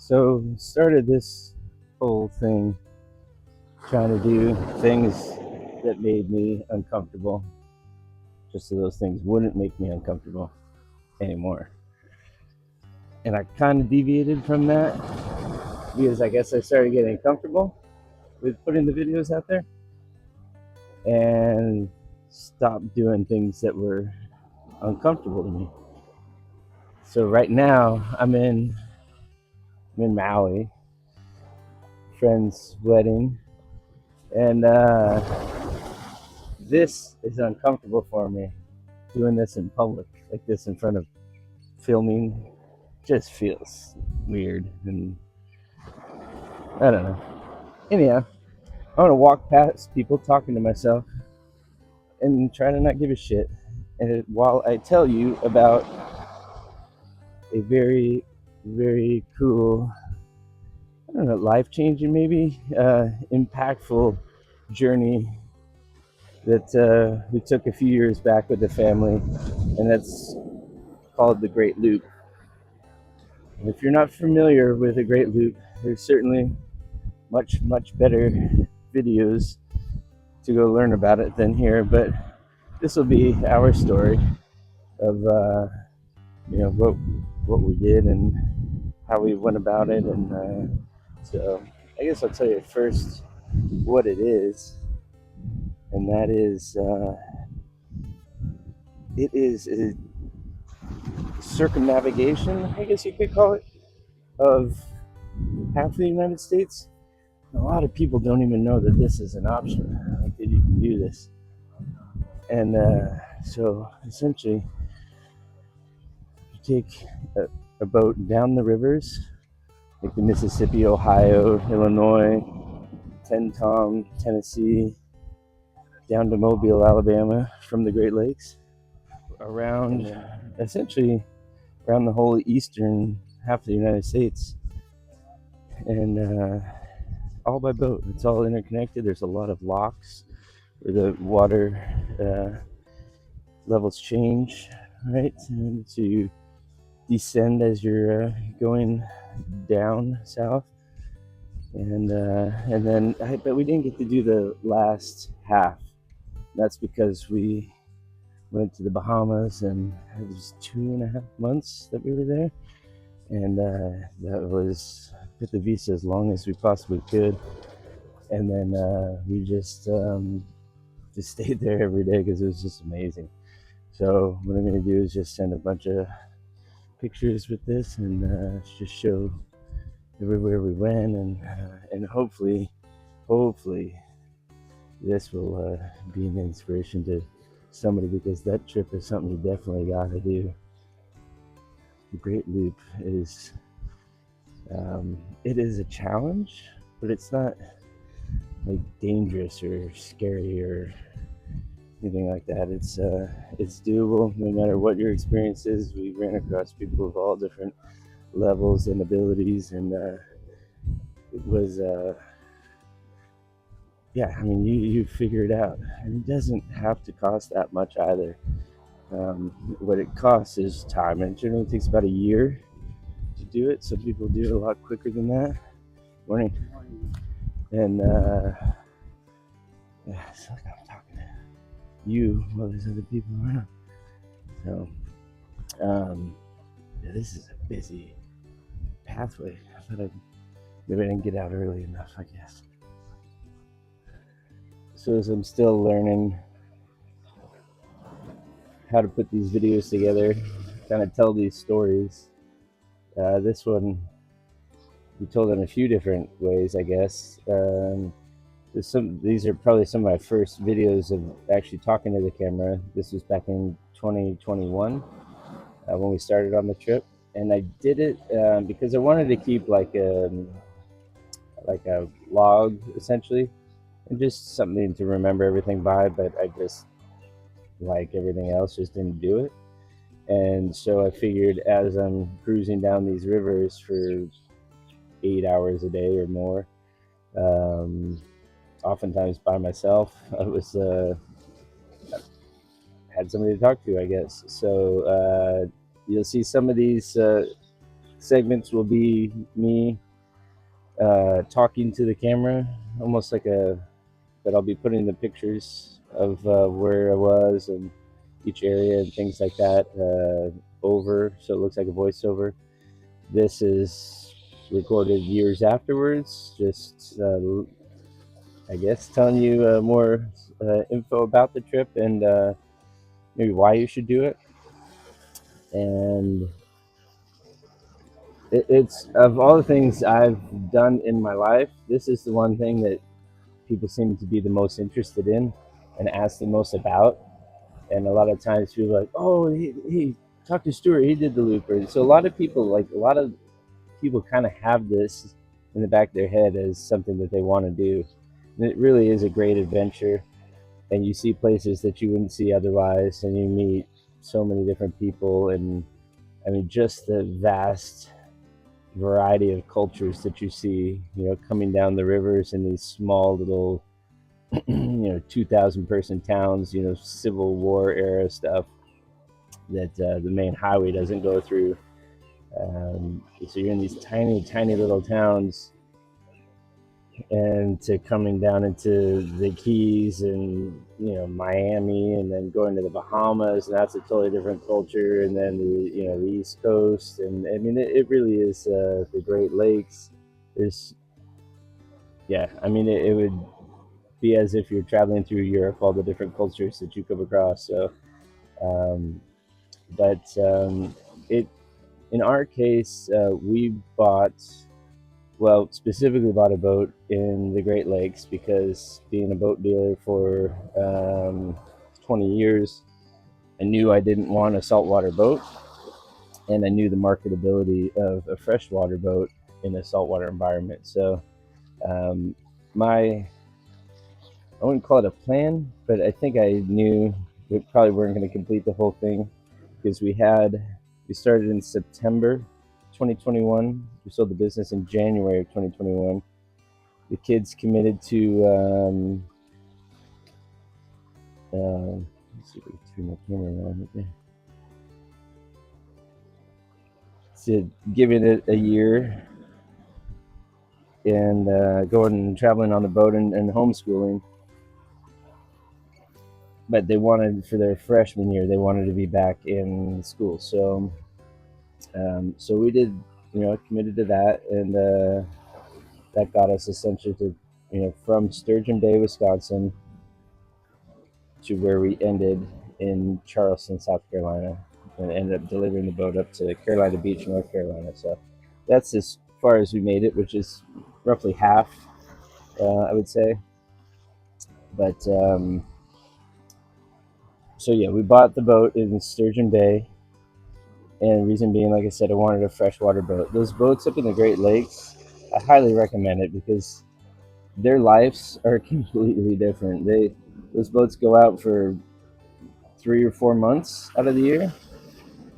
So started this whole thing trying to do things that made me uncomfortable, just so those things wouldn't make me uncomfortable anymore. And I kind of deviated from that because I guess I started getting comfortable with putting the videos out there and stopped doing things that were uncomfortable to me. So right now I'm in Maui, friend's wedding, and this is uncomfortable for me. Doing this in public, like this in front of filming, just feels weird, and I don't know. Anyhow, I want to walk past people talking to myself and try to not give a shit. And while I tell you about a very, very cool, I don't know, life changing, maybe impactful journey that we took a few years back with the family, and that's called the Great Loop. And if you're not familiar with the Great Loop, there's certainly much better videos to go learn about it than here. But this will be our story of what we did and how we went about it, and so I guess I'll tell you first what it is, and that is it is a circumnavigation, I guess you could call it, of half the United States. A lot of people don't even know that this is an option, like that you can do this. And so essentially, you take a boat down the rivers, like the Mississippi, Ohio, Illinois, Tenn-Tom, Tennessee, down to Mobile, Alabama, from the Great Lakes, around essentially around the whole eastern half of the United States, and all by boat. It's all interconnected. There's a lot of locks where the water levels change, right? And so you descend as you're going down south, and then but we didn't get to do the last half. That's because we went to the Bahamas, and it was 2.5 months that we were there, and that was put the visa as long as we possibly could, and then we just stayed there every day because it was just amazing. So what I'm going to do is just send a bunch of pictures with this, and just show everywhere we went, and hopefully this will be an inspiration to somebody, because that trip is something you definitely got to do. The Great Loop is it is a challenge, but it's not like dangerous or scary or anything like that. It's doable no matter what your experience is. We ran across people of all different levels and abilities, and it was yeah, I mean, you figure it out, and it doesn't have to cost that much either. What it costs is time, and it generally takes about a year to do it. Some people do it a lot quicker than that. Morning. And yeah, it's like I'm talking to you while there's other people around. So yeah, this is a busy pathway. Maybe I didn't get out early enough, I guess. So as I'm still learning how to put these videos together, kind of tell these stories. This one we told in a few different ways, I guess. These are probably some of my first videos of actually talking to the camera. This was back in 2021 when we started on the trip, and I did it because I wanted to keep like a log essentially, and just something to remember everything by. But I just, like everything else, just didn't do it. And so I figured, as I'm cruising down these rivers for 8 hours a day or more, oftentimes by myself, I was had somebody to talk to, I guess. So you'll see some of these segments will be me talking to the camera, almost like a. But I'll be putting the pictures of where I was and each area and things like that over, so it looks like a voiceover. This is recorded years afterwards, just I guess telling you more info about the trip and maybe why you should do it. And it's of all the things I've done in my life, this is the one thing that people seem to be the most interested in and ask the most about. And a lot of times people are like, oh, he talk to Stuart, he did the looper. So a lot of people, like a lot of people kind of have this in the back of their head as something that they want to do. And it really is a great adventure. And you see places that you wouldn't see otherwise, and you meet so many different people. And I mean, just the vast variety of cultures that you see, coming down the rivers in these small little, 2,000 person towns, Civil War era stuff that the main highway doesn't go through. So you're in these tiny, tiny little towns, and to coming down into the Keys and Miami, and then going to the Bahamas, and that's a totally different culture. And then the East Coast, and I mean it really is the Great Lakes. There's yeah, I mean it would be as if you're traveling through Europe, all the different cultures that you come across. So, um, but it in our case, we bought, well, specifically bought a boat in the Great Lakes because being a boat dealer for 20 years, I knew I didn't want a saltwater boat, and I knew the marketability of a freshwater boat in a saltwater environment. So, um, my I wouldn't call it a plan, but I think I knew we probably weren't going to complete the whole thing because we started in September 2021. We sold the business in January of 2021. The kids committed to let's see if we can turn my camera around right there. To giving it a year and going and traveling on the boat and homeschooling. But they wanted, for their freshman year, they wanted to be back in school. So we did, committed to that, and that got us essentially to, from Sturgeon Bay, Wisconsin, to where we ended in Charleston, South Carolina, and ended up delivering the boat up to Carolina Beach, North Carolina. So that's as far as we made it, which is roughly half, I would say. But so yeah, we bought the boat in Sturgeon Bay, and the reason being, like I said, I wanted a freshwater boat. Those boats up in the Great Lakes, I highly recommend it because their lives are completely different. Those boats go out for 3 or 4 months out of the year,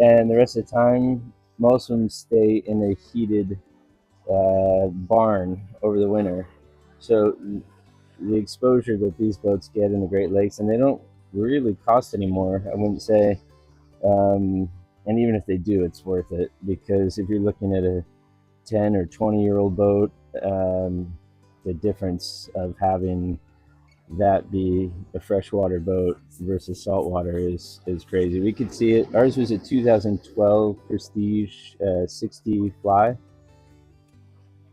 and the rest of the time, most of them stay in a heated barn over the winter. So the exposure that these boats get in the Great Lakes, and they don't really cost anymore, I wouldn't say. And even if they do, it's worth it because if you're looking at a 10 or 20-year-old boat, the difference of having that be a freshwater boat versus saltwater is crazy. We could see it. Ours was a 2012 Prestige 60 Fly,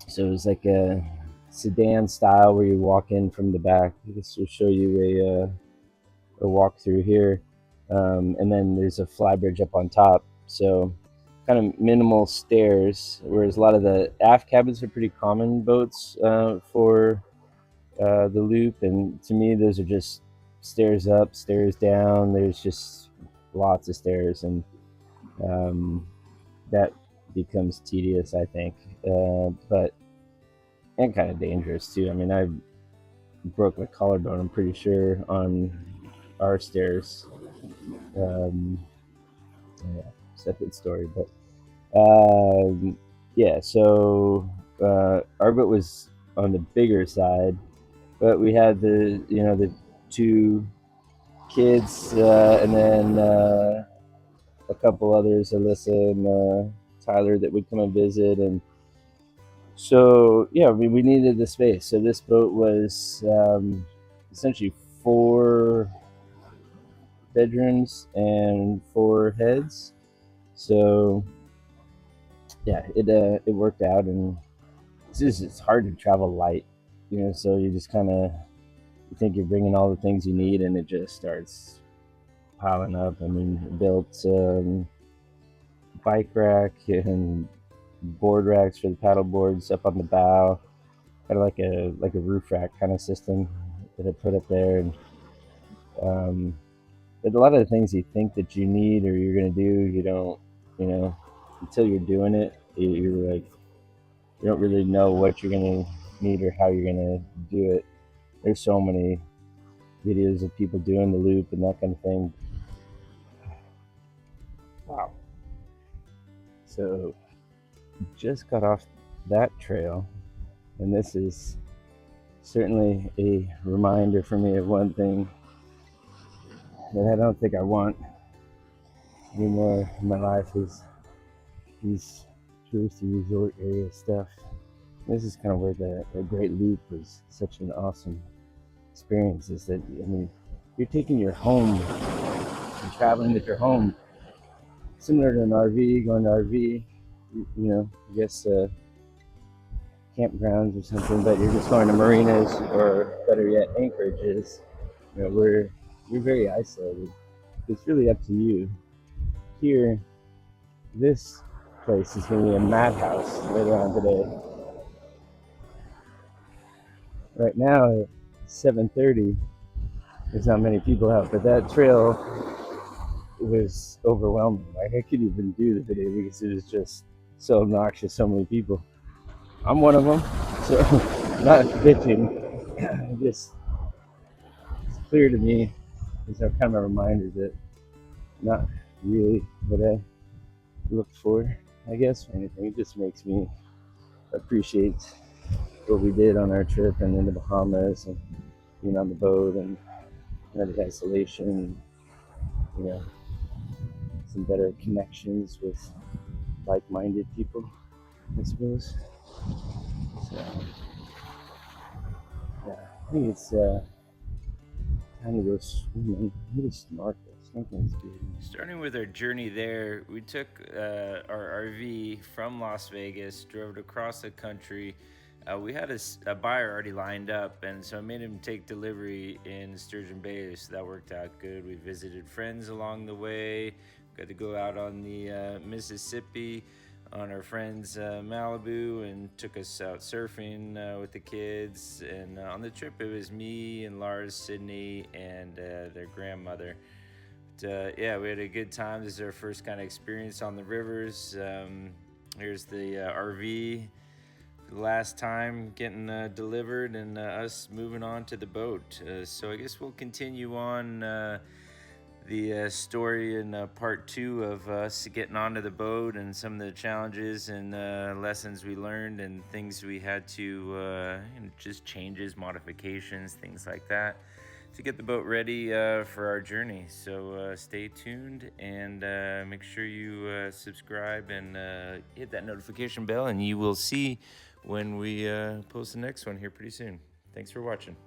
so it was like a sedan style where you walk in from the back. This will show you a walk through here, and then there's a fly bridge up on top. So kind of minimal stairs, whereas a lot of the aft cabins are pretty common boats for the loop, and to me those are just stairs up, stairs down. There's just lots of stairs, and that becomes tedious, I think, but and kind of dangerous too. I mean, I broke my collarbone, I'm pretty sure, on our stairs. um, yeah, separate story, but yeah, so our boat was on the bigger side, but we had the two kids, and then a couple others, Alyssa and Tyler that would come and visit, and so yeah, we needed the space. So this boat was essentially 4 bedrooms and 4 heads. So yeah, it worked out, and it's hard to travel light, So you just kind of you think you're bringing all the things you need, and it just starts piling up. I mean, built bike rack and board racks for the paddle boards up on the bow, kind of like a roof rack kind of system that I put up there, and um, but a lot of the things you think that you need or you're gonna do, you don't, you know, until you're doing it, you're like you don't really know what you're gonna need or how you're gonna do it. There's so many videos of people doing the loop and that kind of thing. Wow. So just got off that trail, and this is certainly a reminder for me of one thing that I don't think I want anymore in my life is these touristy resort area stuff. This is kind of where the Great Loop was such an awesome experience. Is that, I mean, you're taking your home and traveling with your home, similar to an RV, going to RV, I guess campgrounds or something, but you're just going to marinas or better yet, anchorages. Where you're very isolated. It's really up to you. Here, this place is going to be a madhouse later on today. Right now at 7:30, there's not many people out, but that trail was overwhelming. Like, I couldn't even do the video because it was just so obnoxious, so many people. I'm one of them, so not bitching. Just it's clear to me. It's kind of a reminder that not really what I looked for, I guess, or anything. It just makes me appreciate what we did on our trip and in the Bahamas and being on the boat and the isolation and, you know, some better connections with like-minded people, I suppose. So, yeah, I think it's time to go swimming. Maybe snorkel. Snorkeling's good. Starting with our journey there, we took our RV from Las Vegas, drove it across the country. We had a buyer already lined up, and so I made him take delivery in Sturgeon Bay, so that worked out good. We visited friends along the way, got to go out on the Mississippi on our friend's Malibu, and took us out surfing with the kids. And on the trip, it was me and Lars, Sydney, and their grandmother. But, yeah, we had a good time. This is our first kind of experience on the rivers. Here's the RV for the last time getting delivered, and us moving on to the boat. So I guess we'll continue on the story in part 2 of us getting onto the boat and some of the challenges and lessons we learned and things we had to just changes, modifications, things like that to get the boat ready for our journey. So stay tuned and make sure you subscribe and hit that notification bell, and you will see when we post the next one here pretty soon. Thanks for watching.